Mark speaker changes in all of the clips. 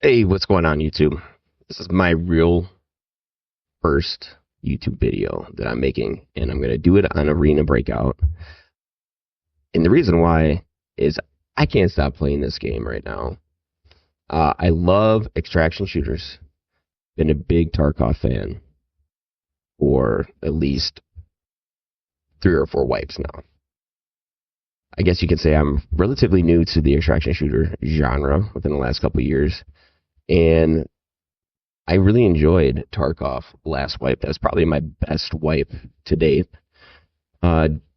Speaker 1: Hey, what's going on, YouTube? This is my real first YouTube video that I'm making, and I'm going to do it on Arena Breakout. And the reason why is I can't stop playing this game right now. I love extraction shooters. Been a big Tarkov fan for at least 3 or 4 wipes now. I guess you could say I'm relatively new to the extraction shooter genre within the last couple of years. And I really enjoyed Tarkov last wipe. That's probably my best wipe to date.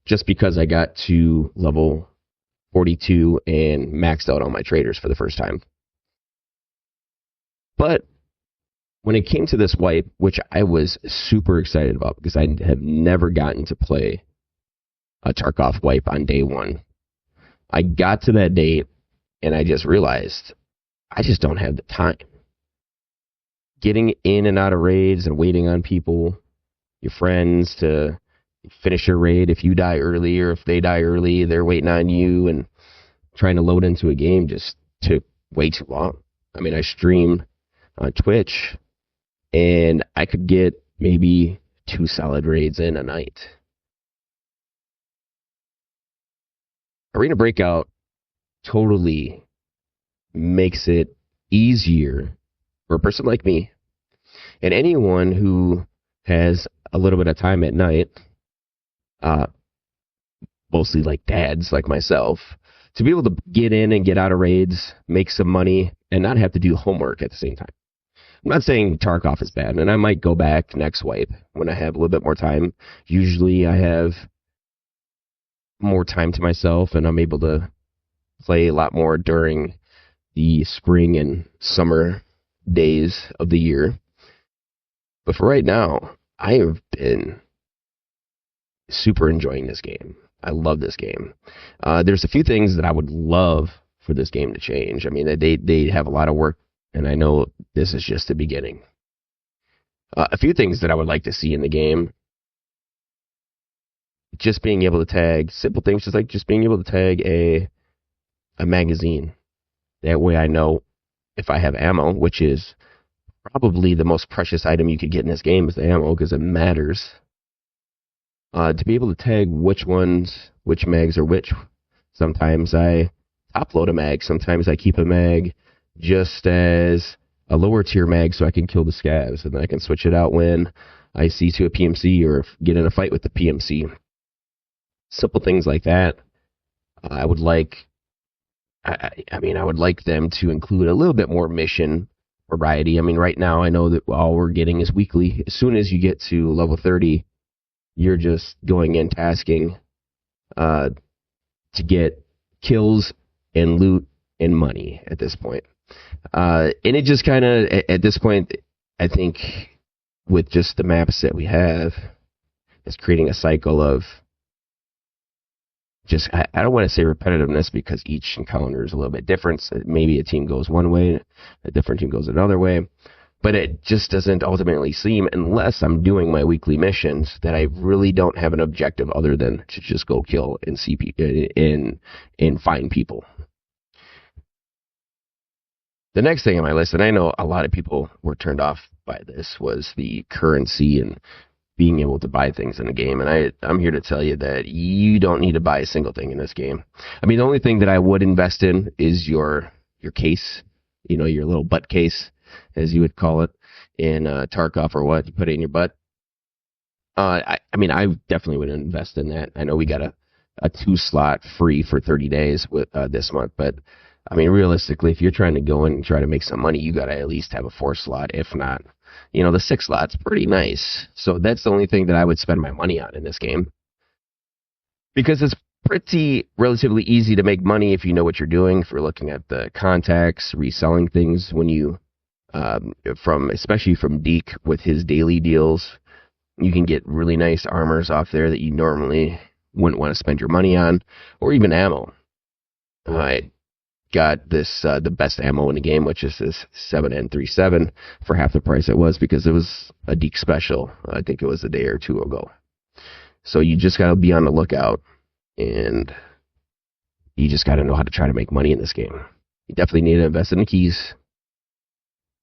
Speaker 1: Just because I got to level 42 and maxed out all my traders for the first time. But when it came to this wipe, which I was super excited about because I have never gotten to play a Tarkov wipe on day one, I got to that date and I just realized I just don't have the time. Getting in and out of raids and waiting on people, your friends, to finish your raid. If you die early or if they die early, they're waiting on you, and trying to load into a game just took way too long. I mean, I streamed on Twitch, and I could get maybe 2 solid raids in a night. Arena Breakout totally makes it easier for a person like me and anyone who has a little bit of time at night, mostly like dads like myself, to be able to get in and get out of raids, make some money, and not have to do homework at the same time. I'm not saying Tarkov is bad, and I might go back next wipe when I have a little bit more time. Usually I have more time to myself, and I'm able to play a lot more during the spring and summer days of the year. But for right now, I have been super enjoying this game. I love this game. There's a few things that I would love for this game to change. I mean, they have a lot of work, and I know this is just the beginning. A few things that I would like to see in the game: just being able to tag simple things, just being able to tag a magazine. That way I know if I have ammo, which is probably the most precious item you could get in this game, is the ammo, because it matters. To be able to tag which mags are which. Sometimes I top load a mag, sometimes I keep a mag just as a lower tier mag so I can kill the scavs, and then I can switch it out when I see to a PMC or get in a fight with the PMC. Simple things like that. I would like them to include a little bit more mission variety. I mean, right now I know that all we're getting is weekly. As soon as you get to level 30, you're just going in tasking to get kills and loot and money at this point. And it just kind of, at this point, I think with just the maps that we have, it's creating a cycle of just, I don't want to say repetitiveness, because each encounter is a little bit different. So maybe a team goes one way, a different team goes another way. But it just doesn't ultimately seem, unless I'm doing my weekly missions, that I really don't have an objective other than to just go kill and see and find people. The next thing on my list, and I know a lot of people were turned off by this, was the currency and being able to buy things in the game. And I'm here to tell you that you don't need to buy a single thing in this game. I mean, the only thing that I would invest in is your case, your little butt case, as you would call it in Tarkov, or what, you put it in your butt. I mean, I definitely would invest in that. I know we got a 2-slot free for 30 days with this month, but I mean, realistically, if you're trying to go in and try to make some money, you got to at least have a 4-slot, if not. The 6-slot's pretty nice. So that's the only thing that I would spend my money on in this game, because it's relatively easy to make money if you know what you're doing. If you're looking at the contacts, reselling things when you, especially from Deke with his daily deals, you can get really nice armors off there that you normally wouldn't want to spend your money on, or even ammo. I got this the best ammo in the game, which is this 7N37 for half the price it was, because it was a Deke special. I think it was a day or two ago. So you just got to be on the lookout, and you just got to know how to try to make money in this game. You definitely need to invest in the keys.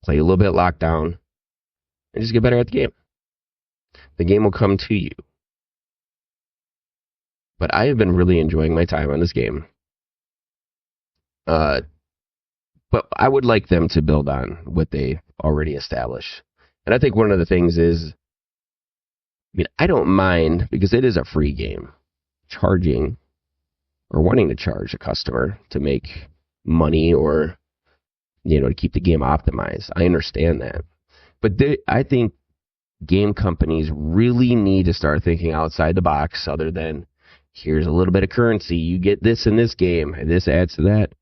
Speaker 1: play a little bit lockdown, and just get better at the game. The game will come to you. But I have been really enjoying my time on this game. But I would like them to build on what they already established. And I think one of the things is, I don't mind, because it is a free game, charging or wanting to charge a customer to make money or, to keep the game optimized. I understand that. But I think game companies really need to start thinking outside the box, other than, here's a little bit of currency, you get this in this game, and this adds to that.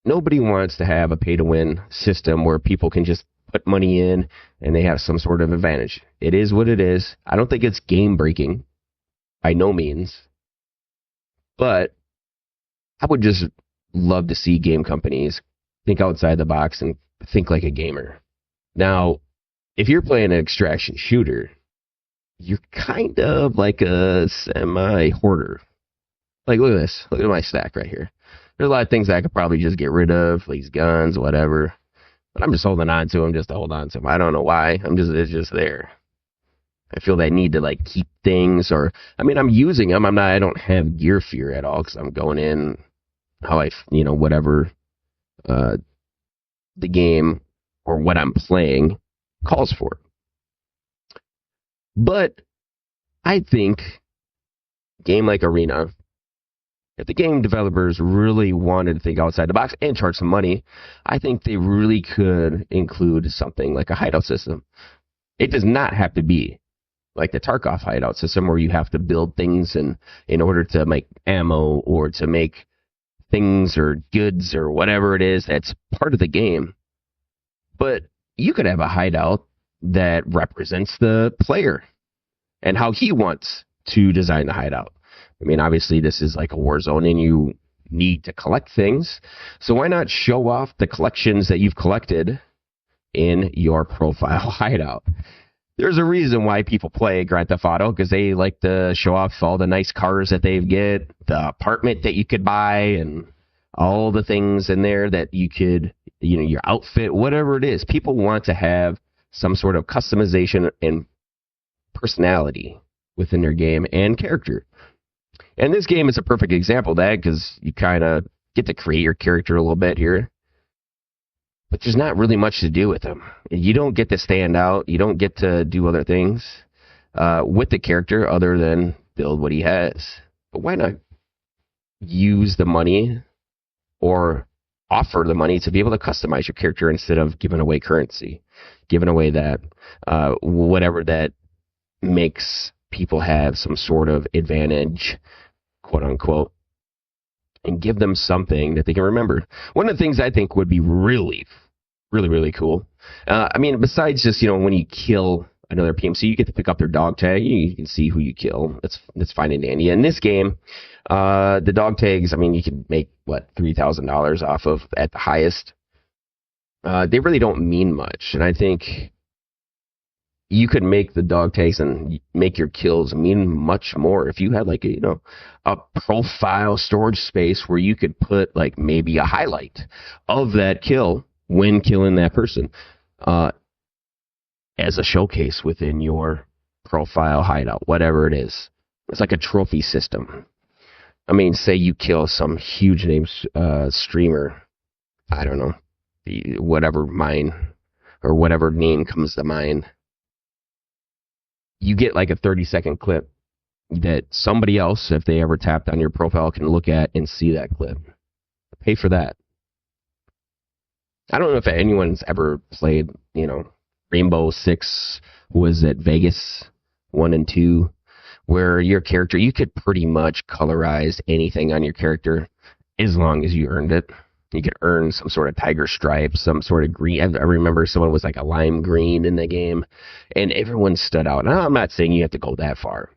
Speaker 1: Nobody wants to have a pay-to-win system where people can just put money in and they have some sort of advantage. It is what it is. I don't think it's game-breaking, by no means. But I would just love to see game companies think outside the box and think like a gamer. Now, if you're playing an extraction shooter, you're kind of like a semi-hoarder. Like, look at this. Look at my stack right here. There's a lot of things I could probably just get rid of, these guns, whatever. But I'm just holding on to them just to hold on to them. I don't know why. It's just there. I feel that need to, keep things, or, I'm using them. I don't have gear fear at all, because I'm going in how whatever the game or what I'm playing calls for. But I think a game like Arena, if the game developers really wanted to think outside the box and charge some money, I think they really could include something like a hideout system. It does not have to be like the Tarkov hideout system where you have to build things in order to make ammo or to make things or goods or whatever it is that's part of the game. But you could have a hideout that represents the player and how he wants to design the hideout. Obviously, this is like a war zone, and you need to collect things. So why not show off the collections that you've collected in your profile hideout? There's a reason why people play Grand Theft Auto, because they like to show off all the nice cars that they get, the apartment that you could buy, and all the things in there that you could, your outfit, whatever it is. People want to have some sort of customization and personality within their game and character. And this game is a perfect example of that, because you kind of get to create your character a little bit here. But there's not really much to do with him. You don't get to stand out. You don't get to do other things with the character other than build what he has. But why not use the money or offer the money to be able to customize your character instead of giving away currency, giving away that whatever that makes people have some sort of advantage, quote unquote, and give them something that they can remember. One of the things I think would be really, really, really cool. Besides just, when you kill another PMC, you get to pick up their dog tag. You can see who you kill. That's fine and dandy. In this game, the dog tags, you can make, $3,000 off of at the highest. They really don't mean much. And I think you could make the dog tags and make your kills mean much more if you had a profile storage space where you could put maybe a highlight of that kill when killing that person as a showcase within your profile hideout, whatever it is. It's like a trophy system. Say you kill some huge name streamer, I don't know, whatever name comes to mind. You get a 30-second clip that somebody else, if they ever tapped on your profile, can look at and see that clip. Pay for that. I don't know if anyone's ever played, Rainbow Six, was it Vegas 1 and 2, where your character, you could pretty much colorize anything on your character as long as you earned it. You could earn some sort of tiger stripe, some sort of green. I remember someone was like a lime green in the game, and everyone stood out. And I'm not saying you have to go that far,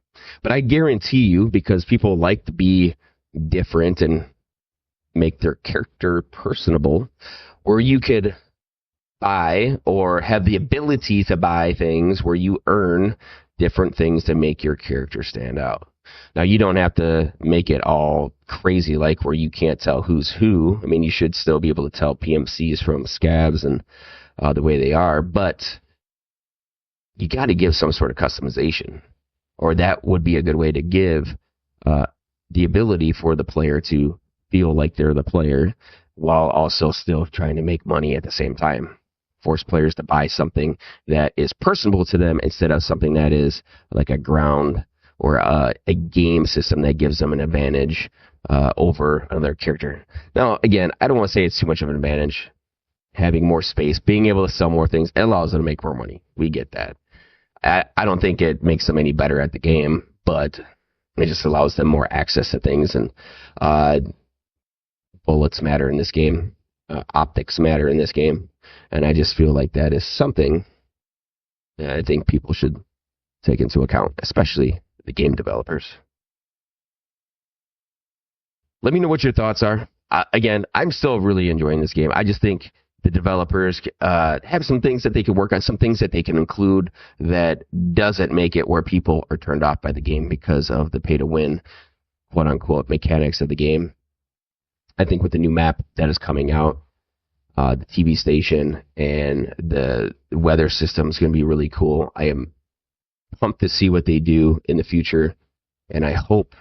Speaker 1: but I guarantee you, because people like to be different and make their character personable, where you could buy or have the ability to buy things where you earn different things to make your character stand out. Now, you don't have to make it all crazy like where you can't tell who's who. I mean, you should still be able to tell PMCs from scabs and the way they are, but you got to give some sort of customization, or that would be a good way to give the ability for the player to feel like they're the player while also still trying to make money at the same time. Force players to buy something that is personable to them instead of something that is like a ground or a game system that gives them an advantage over another character. Now, again, I don't want to say it's too much of an advantage. Having more space, being able to sell more things, it allows them to make more money. We get that. I don't think it makes them any better at the game, but it just allows them more access to things. And bullets matter in this game. Optics matter in this game. And I just feel like that is something that I think people should take into account, especially the game developers. Let me know what your thoughts are. Again, I'm still really enjoying this game. I just think the developers have some things that they can work on, some things that they can include that doesn't make it where people are turned off by the game because of the pay-to-win, quote-unquote, mechanics of the game. I think with the new map that is coming out, the TV station and the weather system is going to be really cool. I am pumped to see what they do in the future, and I hope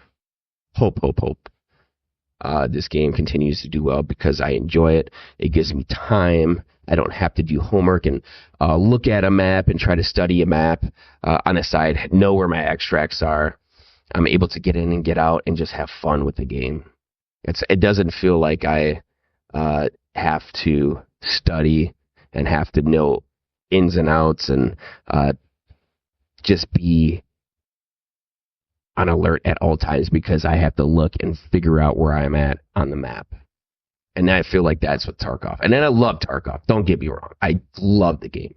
Speaker 1: this game continues to do well because I enjoy it. It gives me time. I don't have to do homework and look at a map and try to study a map on the side, know where my extracts are. I'm able to get in and get out and just have fun with the game. It doesn't feel like I have to study and have to know ins and outs and just be on alert at all times because I have to look and figure out where I'm at on the map. And I feel like that's what Tarkov. And then I love Tarkov. Don't get me wrong. I love the game.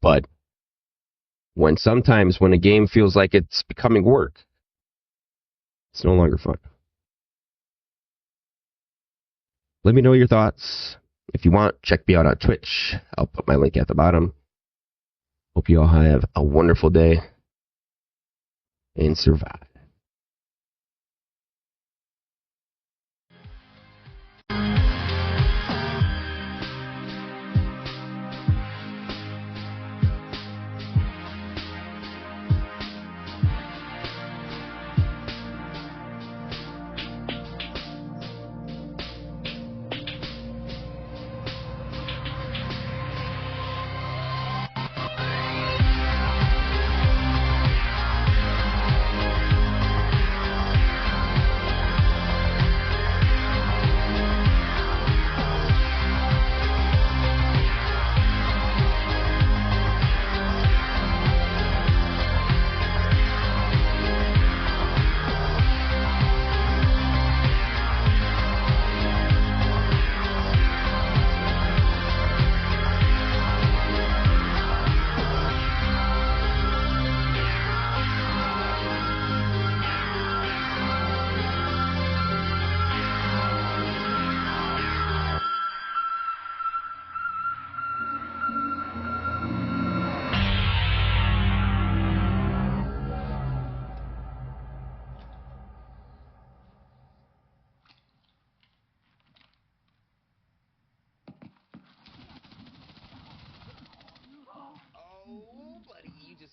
Speaker 1: But sometimes when a game feels like it's becoming work, it's no longer fun. Let me know your thoughts. If you want, check me out on Twitch. I'll put my link at the bottom. Hope you all have a wonderful day and survive.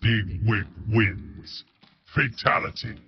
Speaker 2: Big Wick wins. Fatality.